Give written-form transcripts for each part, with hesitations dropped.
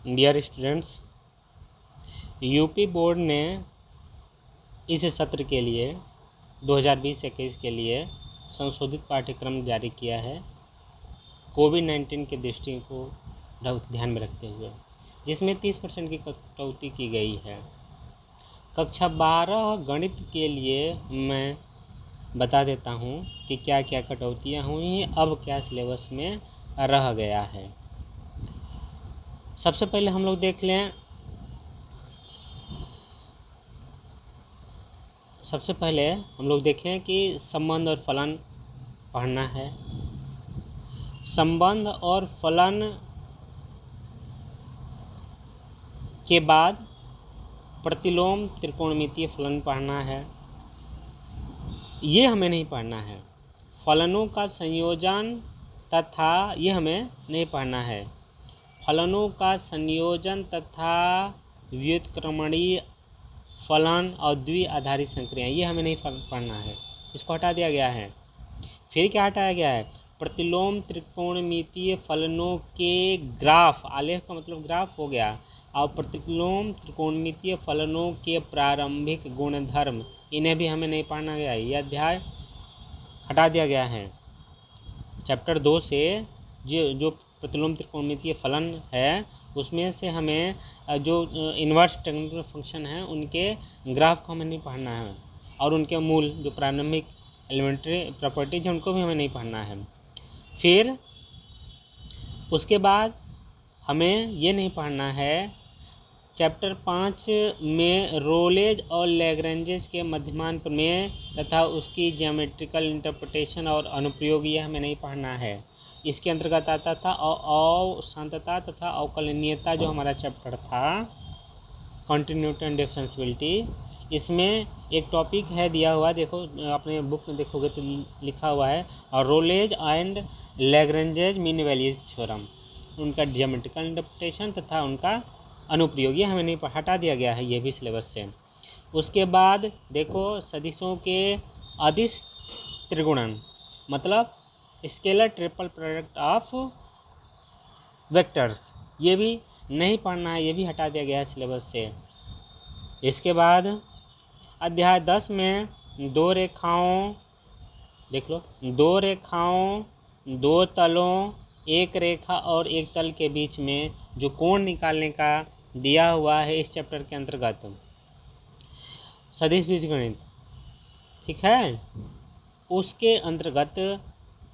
Dear students, UP board ने इस सत्र के लिए 2020-21 के लिए संशोधित पाठ्यक्रम जारी किया है कोविड-19 के दृष्टि को ध्यान में रखते हुए, जिसमें 30% की कटौती की गई है। कक्षा 12 गणित के लिए मैं बता देता हूँ कि क्या क्या कटौतियाँ हुई, अब क्या सिलेबस में रह गया है। सबसे पहले हम लोग देख लें, सबसे पहले हम लोग देखें कि संबंध और फलन पढ़ना है। संबंध और फलन के बाद प्रतिलोम त्रिकोणमितीय फलन पढ़ना है। ये हमें नहीं पढ़ना है। फलनों का संयोजन तथा ये हमें नहीं पढ़ना है। फलनों का संयोजन तथा व्युत्क्रमणीय फलन और द्विआधारी संक्रियाएं, ये हमें नहीं पढ़ना है, इसको हटा दिया गया है। फिर क्या हटाया गया है? प्रतिलोम त्रिकोणमितीय फलनों के ग्राफ, आलेख का मतलब ग्राफ हो गया, और प्रतिलोम त्रिकोणमितीय फलनों के प्रारंभिक गुणधर्म, इन्हें भी हमें नहीं पढ़ना गया है। यह अध्याय हटा दिया गया है। चैप्टर 2 से जो प्रतिलोम त्रिकोणमितीय फलन है उसमें से हमें जो इन्वर्स टेक्निकल फंक्शन है उनके ग्राफ को हमें नहीं पढ़ना है, और उनके मूल जो प्रारंभिक एलिमेंट्री प्रॉपर्टीज हैं उनको भी हमें नहीं पढ़ना है। फिर उसके बाद हमें ये नहीं पढ़ना है, चैप्टर 5 में रोलेज और लैग्रेंजेस के मध्यमान प्रमेय तथा उसकी ज्योमेट्रिकल इंटरप्रिटेशन और अनुप्रयोग, ये हमें नहीं पढ़ना है। इसके अंतर्गत आता था अशांतता तथा अवकलनीयता, जो हमारा चैप्टर था कंटिन्यूटी एंड डिफरेंशियबिलिटी। इसमें एक टॉपिक है दिया हुआ, देखो अपने बुक में देखोगे तो लिखा हुआ है, और Rolle's and Lagrange's mean values theorem, उनका ज्योमेट्रिकल इंटरप्रिटेशन तथा उनका अनुप्रयोग, ये हमें नहीं हटा दिया गया है, ये भी सिलेबस से। उसके बाद देखो सदिशों के अदिश त्रिगुणन, मतलब scalar triple product of vectors, ये भी नहीं पढ़ना है, ये भी हटा दिया गया है सिलेबस से। इसके बाद अध्याय 10 में दो रेखाओं, देख लो, दो रेखाओं, दो तलों, एक रेखा और एक तल के बीच में जो कोण निकालने का दिया हुआ है इस चैप्टर के अंतर्गत, सदिश बीजगणित, ठीक है, उसके अंतर्गत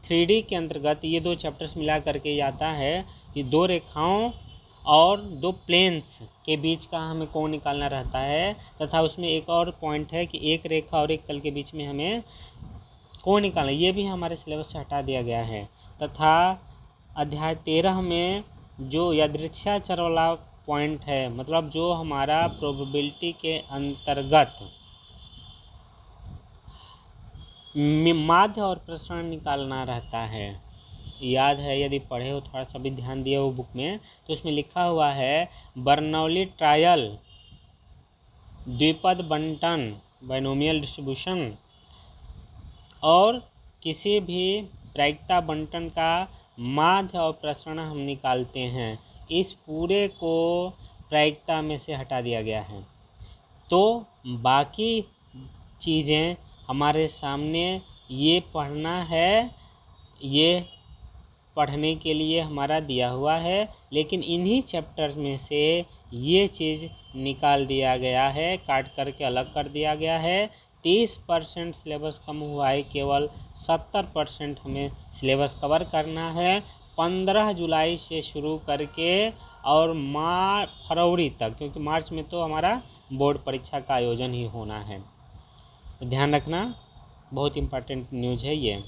3D के अंतर्गत ये दो चैप्टर्स मिला करके आता है कि दो रेखाओं और दो प्लेन्स के बीच का हमें कोण निकालना रहता है, तथा उसमें एक और पॉइंट है कि एक रेखा और एक तल के बीच में हमें कोण निकालना, ये भी हमारे सिलेबस से हटा दिया गया है। तथा अध्याय 13 में जो यादृच्छिक वाला पॉइंट है, मतलब जो हमारा प्रोबेबिलिटी के अंतर्गत माध्य और प्रसरण निकालना रहता है, याद है यदि पढ़े हो, थोड़ा सा भी ध्यान दिए हो बुक में, तो उसमें लिखा हुआ है बर्नौली ट्रायल, द्विपद बंटन, बाइनोमियल डिस्ट्रीब्यूशन, और किसी भी प्रायिकता बंटन का माध्य और प्रसरण हम निकालते हैं, इस पूरे को प्रायिकता में से हटा दिया गया है। तो बाकी चीज़ें हमारे सामने ये पढ़ना है, ये पढ़ने के लिए हमारा दिया हुआ है, लेकिन इन्हीं चैप्टर में से ये चीज़ निकाल दिया गया है, काट करके अलग कर दिया गया है। 30% सिलेबस कम हुआ है, केवल 70% हमें सिलेबस कवर करना है। 15 जुलाई से शुरू करके और फरवरी तक, क्योंकि मार्च में तो हमारा बोर्ड परीक्षा का आयोजन ही होना है। तो ध्यान रखना, बहुत इम्पोर्टेंट न्यूज़ है ये।